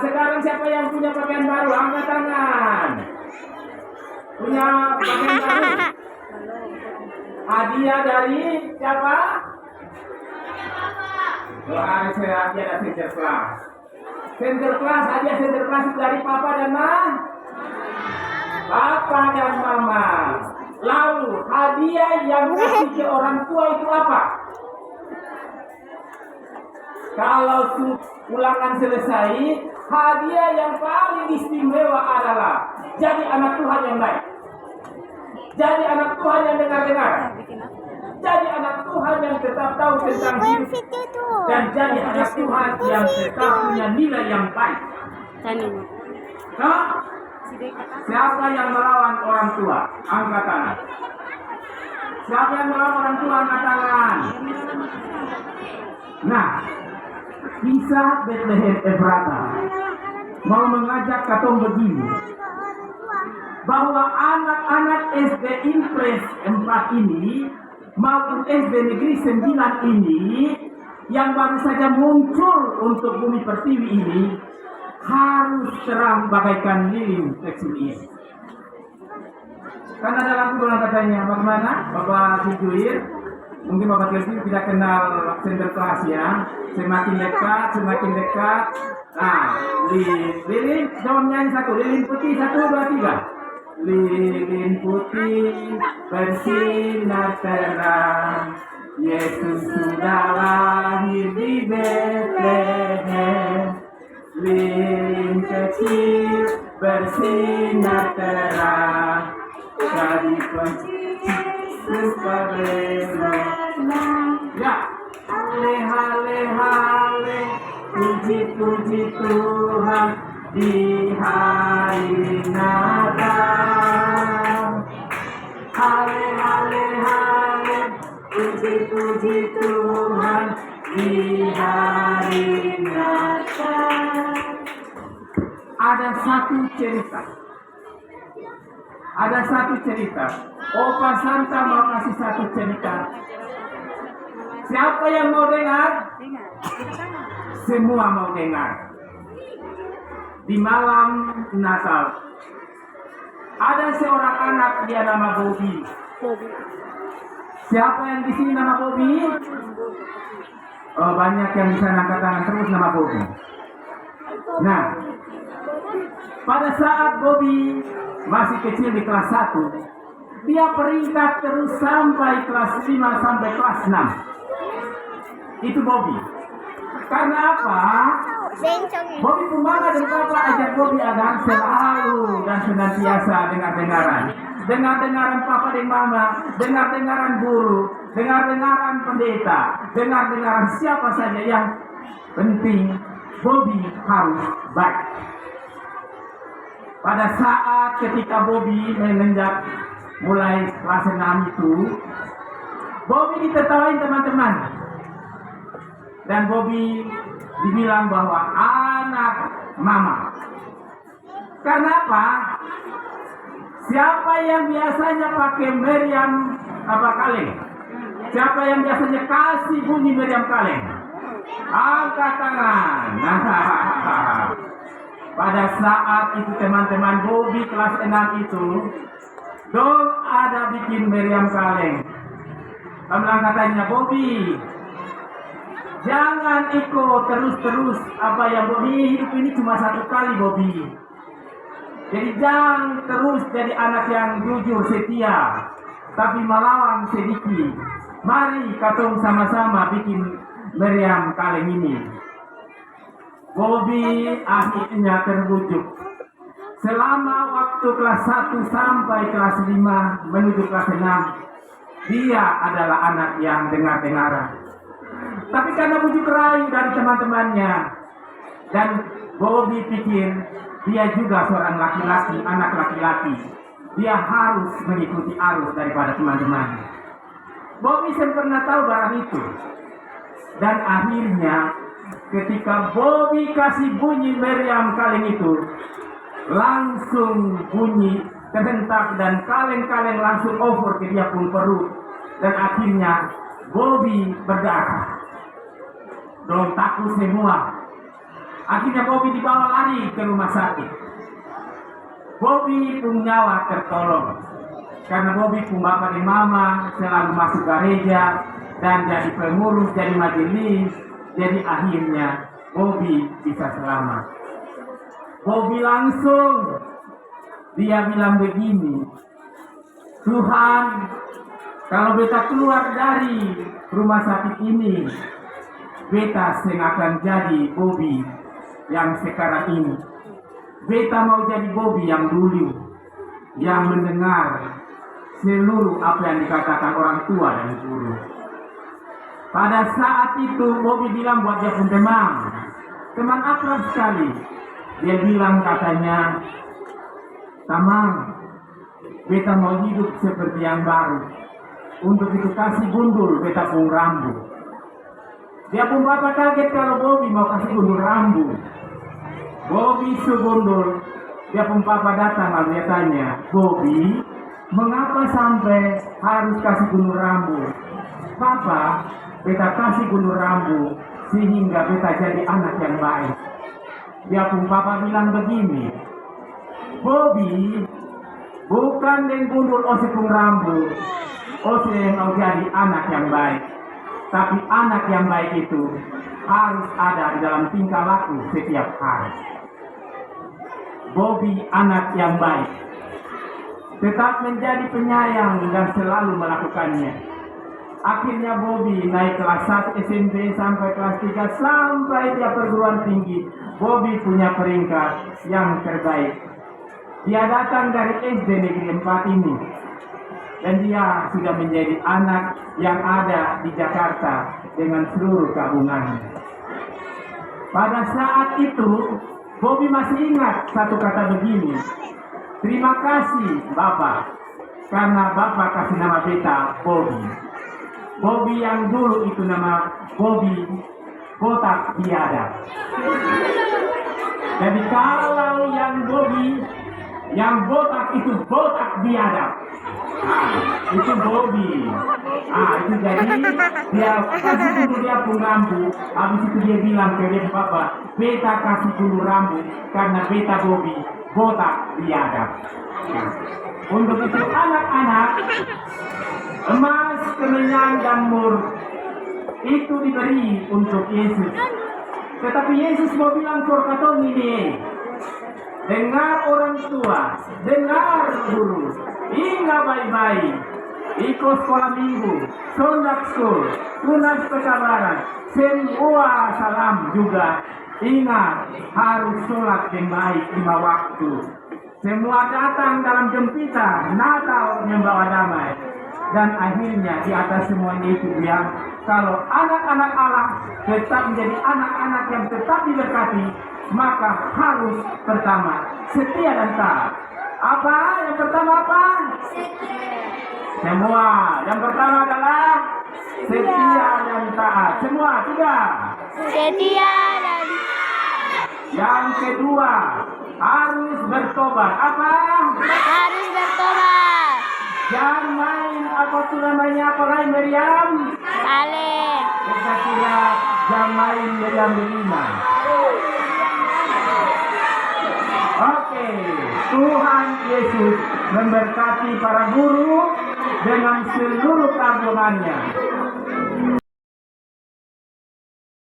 Sekarang siapa yang punya pakaian baru? Angkat tangan. Punya pakaian baru? Hadiah dari siapa? Doa saya hadiah dari Sinterklas. Sinterklas, hadiah Sinterklas dari Papa dan Mama. Papa dan Mama. Lalu hadiah yang kasih ke orang tua itu apa? Kalau ulangan selesai, hadiah yang paling istimewa adalah jadi anak Tuhan yang baik. Jadi anak Tuhan yang dengar-dengar. Jadi anak Tuhan yang tetap tahu tentang hidup. Dan jadi anak Tuhan yang tetap punya nilai yang baik. Nah, siapa yang melawan orang tua? Angkat tangan. Siapa yang melawan orang tua? Angkat tangan. Nah, kisah Bethlehem Efrata mau mengajak katong begini, bahwa anak-anak SD Impres 4 ini maupun SD Negeri 9 ini yang baru saja muncul untuk Bumi Pertiwi ini harus terang bagaikan lilin kecil ini. Kan ada lagu dalam katanya, bagaimana Bapak Sijuir? Mungkin Bapak Sijuir tidak kenal Sinterklas ya. Semakin dekat. Nah, lilin, coba menyanyi satu, lilin putih, 1, 2, 3. Lilin putih bersinar terang, Yesus sudah lahir di Bethlehem. Lilin kecil bersinar terang, jadi Yesus berbela. Ya, hale hale hale, puji Tuhan di hari Natal. Hale hale hale, puji Tuhan di hari Natal. Ada satu cerita. Opa Santa mau kasih satu cerita. Siapa yang mau dengar? Semua mau dengar. Di malam Natal ada seorang anak, dia nama Bobby. Siapa yang di sini nama Bobby? Oh, banyak yang bisa angkat tangan terus nama Bobby. Nah, pada saat Bobby masih kecil di kelas 1, dia peringkat terus sampai kelas 5 sampai kelas 6. Itu Bobby. Karena apa? Bobby pembangga dan Papa ajak Bobby agar selalu dan senantiasa dengar-dengaran Papa dan Mama, dengar-dengaran guru, dengar-dengaran pendeta, dengar-dengaran siapa saja, yang penting Bobby harus baik. Pada saat ketika Bobby menginjak mulai kelas 6 itu, Bobby ditertawain teman-teman. Dan Bobby dibilang bahwa anak mama. Karena apa? Siapa yang biasanya pakai meriam kaleng? Siapa yang biasanya kasih bunyi meriam kaleng? Angkat tangan. Pada saat itu teman-teman Bobby kelas 6 itu, dong ada bikin meriam kaleng. Bilang katanya, Bobby, jangan ikut terus-terus apa yang Bobby, hidup ini cuma satu kali Bobby. Jadi jangan terus jadi anak yang jujur setia, tapi melawan sedikit. Mari katong sama-sama bikin meriam kaleng ini. Bobby akhirnya terbujuk. Selama waktu kelas 1 sampai kelas 5 menuju kelas 6, dia adalah anak yang dengar-dengaran. Tapi karena bujuk rayu dari teman-temannya, dan Bobby pikir dia juga seorang laki-laki, anak laki-laki, dia harus mengikuti arus daripada teman-temannya. Bobby pernah tahu barang itu. Dan akhirnya ketika Bobby kasih bunyi meriam kaleng itu, langsung bunyi terhentak dan kaleng-kaleng langsung over ke dia pun perut. Dan akhirnya Bobby berdarah. Dong takut semua. Akhirnya Bobby dibawa lari ke rumah sakit. Bobby pun nyawa tertolong. Karena Bobby pun bapak dan mama selalu masuk gereja dan jadi pengurus, jadi majelis. Jadi akhirnya Bobby bisa selamat. Bobby langsung dia bilang begini, Tuhan, kalau beta keluar dari rumah sakit ini, beta akan jadi Bobby yang sekarang ini. Beta mau jadi Bobby yang dulu, yang mendengar seluruh apa yang dikatakan orang tua dan guru. Pada saat itu Bobby bilang buat dia pun teman akrab sekali. Dia bilang katanya, Tamang, beta mau hidup seperti yang baru. Untuk itu kasih gundul beta pun rambut. Dia pun bapak kaget kalau Bobby mau kasih gundul rambut. Bobby segundul. Dia pun papa datang lalu dia tanya, Bobby, mengapa sampai harus kasih gundul rambut? Papa, beta kasih gundul rambut sehingga beta jadi anak yang baik. Dia pun papa bilang begini, Bobby, bukan dengan gundul osipung rambut, ose mau jadi anak yang baik. Tapi anak yang baik itu harus ada di dalam tingkah laku setiap hari. Bobby anak yang baik, tetap menjadi penyayang dan selalu melakukannya. Akhirnya Bobby naik kelas 1 SMP sampai kelas 3 sampai dia perguruan tinggi. Bobby punya peringkat yang terbaik. Dia datang dari SD Negeri 4 ini. Dan dia sudah menjadi anak yang ada di Jakarta dengan seluruh gabungannya. Pada saat itu, Bobby masih ingat satu kata begini. Terima kasih Bapak, karena Bapak kasih nama beta Bobby. Bobby yang dulu itu nama Bobby botak biadab. Jadi kalau yang Bobby yang botak itu botak biadab. Itu Bobby. Itu jadi dia kasih dulu dia pun rambut. Habis itu dia bilang ke dia Bapak, beta kasih dulu rambut karena beta Bobby botak biadab. Untuk itu anak-anak, emas, kemenyan, dan mur itu diberi untuk Yesus. Tetapi Yesus mau bilang korkaton ini, dengar orang tua, dengar guru, ingat baik-baik, ikut sekolah minggu, Sunday school, tunas kesabaran, semua salam juga. Ingat, harus sholat yang baik 5 waktu. Semua datang dalam jempitan, Natal membawa damai. Dan akhirnya di atas semuanya itu bilang, kalau anak-anak Allah tetap menjadi anak-anak yang tetap diberkati, maka harus pertama setia dan taat. Apa? Yang pertama apa? Semua. Yang pertama adalah setia dan taat. Semua, tidak? Setia dan Yang kedua, harus bertobat. Apa? harus bertobat. Jangan main apa tuh namanya, apa lain Meriam? Saleh. Kita kira jangan main Meriam berlima. Oke, Tuhan Yesus memberkati para guru dengan seluruh kagum-Nya.